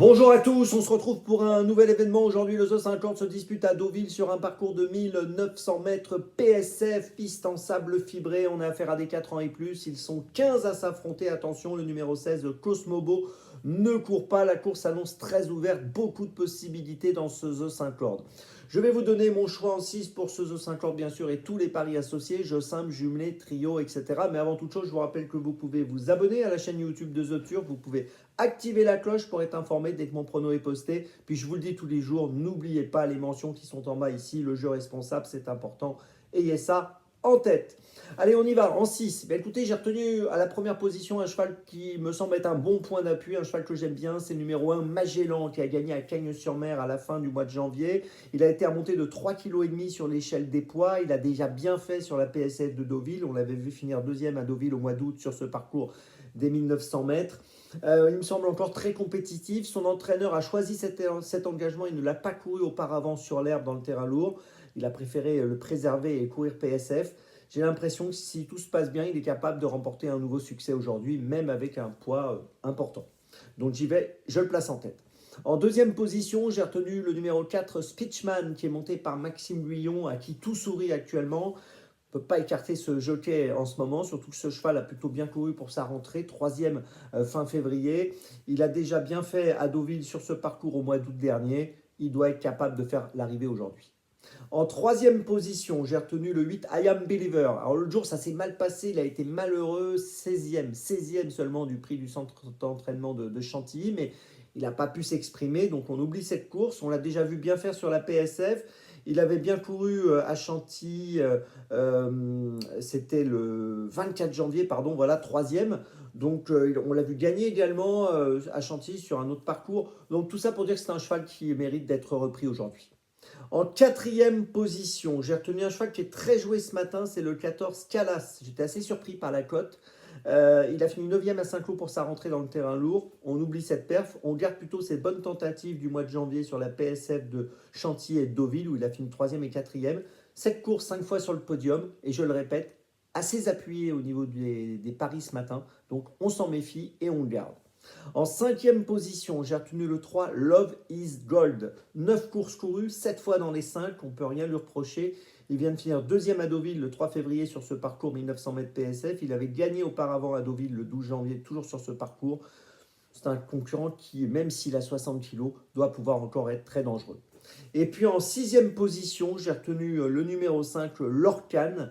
Bonjour à tous, on se retrouve pour un nouvel événement. Aujourd'hui, le ZO50 se dispute à Deauville sur un parcours de 1900 mètres PSF, piste en sable fibré. On a affaire à des 4 ans et plus. Ils sont 15 à s'affronter. Attention, le numéro 16, Cosmobo, ne court pas. La course s'annonce très ouverte. Beaucoup de possibilités dans ce ZO50. Je vais vous donner mon choix en 6 pour ce ZO50, bien sûr, et tous les paris associés, jeux simples, jumelés, trio, etc. Mais avant toute chose, je vous rappelle que vous pouvez vous abonner à la chaîne YouTube de The Turf. Vous pouvez activer la cloche pour être informé dès que mon prono est posté. Puis je vous le dis tous les jours, n'oubliez pas les mentions qui sont en bas ici. Le jeu responsable, c'est important. Ayez ça en tête. Allez, on y va. En 6. Ben, écoutez, j'ai retenu à la première position un cheval qui me semble être un bon point d'appui, un cheval que j'aime bien. C'est le numéro 1, Magellan, qui a gagné à Cagnes-sur-Mer à la fin du mois de janvier. Il a été remonté de 3,5 kg sur l'échelle des poids. Il a déjà bien fait sur la PSF de Deauville. On l'avait vu finir deuxième à Deauville au mois d'août sur ce parcours des 1900 mètres. Il me semble encore très compétitif. Son entraîneur a choisi cet engagement. Il ne l'a pas couru auparavant sur l'herbe dans le terrain lourd. Il a préféré le préserver et courir PSF. J'ai l'impression que si tout se passe bien, il est capable de remporter un nouveau succès aujourd'hui, même avec un poids important. Donc j'y vais, je le place en tête. En deuxième position, j'ai retenu le numéro 4, Speechman, qui est monté par Maxime Guyon, à qui tout sourit actuellement. On ne peut pas écarter ce jockey en ce moment, surtout que ce cheval a plutôt bien couru pour sa rentrée, troisième fin février. Il a déjà bien fait à Deauville sur ce parcours au mois d'août dernier. Il doit être capable de faire l'arrivée aujourd'hui. En troisième position, j'ai retenu le 8, I Am Believer. Alors l'autre jour, ça s'est mal passé, il a été malheureux, 16e seulement du prix du centre d'entraînement de Chantilly, mais il n'a pas pu s'exprimer, donc on oublie cette course. On l'a déjà vu bien faire sur la PSF. Il avait bien couru à Chantilly, c'était le 24 janvier, pardon, voilà, troisième. Donc on l'a vu gagner également à Chantilly sur un autre parcours. Donc tout ça pour dire que c'est un cheval qui mérite d'être repris aujourd'hui. En quatrième position, j'ai retenu un cheval qui est très joué ce matin, c'est le 14 Calas. J'étais assez surpris par la cote. Il a fini 9e à Saint-Cloud pour sa rentrée dans le terrain lourd. On oublie cette perf. On garde plutôt ses bonnes tentatives du mois de janvier sur la PSF de Chantilly et de Deauville où il a fini 3e et 4e. Cette course 5 fois sur le podium et je le répète, assez appuyé au niveau des paris ce matin. Donc on s'en méfie et on le garde. En cinquième position, j'ai retenu le 3, Love is Gold. 9 courses courues, 7 fois dans les 5, on ne peut rien lui reprocher. Il vient de finir deuxième à Deauville le 3 février sur ce parcours 1900 mètres PSF. Il avait gagné auparavant à Deauville le 12 janvier, toujours sur ce parcours. C'est un concurrent qui, même s'il a 60 kg, doit pouvoir encore être très dangereux. Et puis en sixième position, j'ai retenu le numéro 5, Lorcan,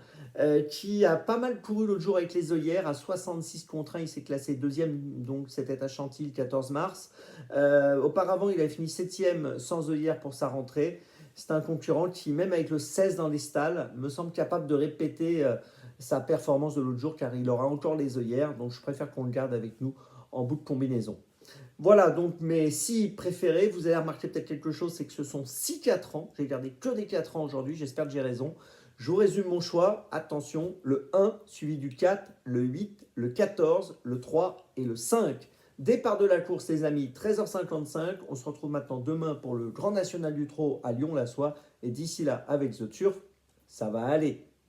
qui a pas mal couru l'autre jour avec les œillères. À 66 contre 1, il s'est classé deuxième, donc c'était à Chantilly le 14 mars. Auparavant, il avait fini septième sans œillères pour sa rentrée. C'est un concurrent qui, même avec le 16 dans les stalles, me semble capable de répéter sa performance de l'autre jour, car il aura encore les œillères. Donc je préfère qu'on le garde avec nous en bout de combinaison. Voilà, donc mes 6 préférés. Vous allez remarquer peut-être quelque chose, c'est que ce sont 6 4 ans. J'ai gardé que des 4 ans aujourd'hui, j'espère que j'ai raison. Je vous résume mon choix. Attention, le 1 suivi du 4, le 8, le 14, le 3 et le 5. Départ de la course, les amis, 13h55. On se retrouve maintenant demain pour le Grand National du Trot à Lyon-la-Soie. Et d'ici là, avec The Turf, ça va aller.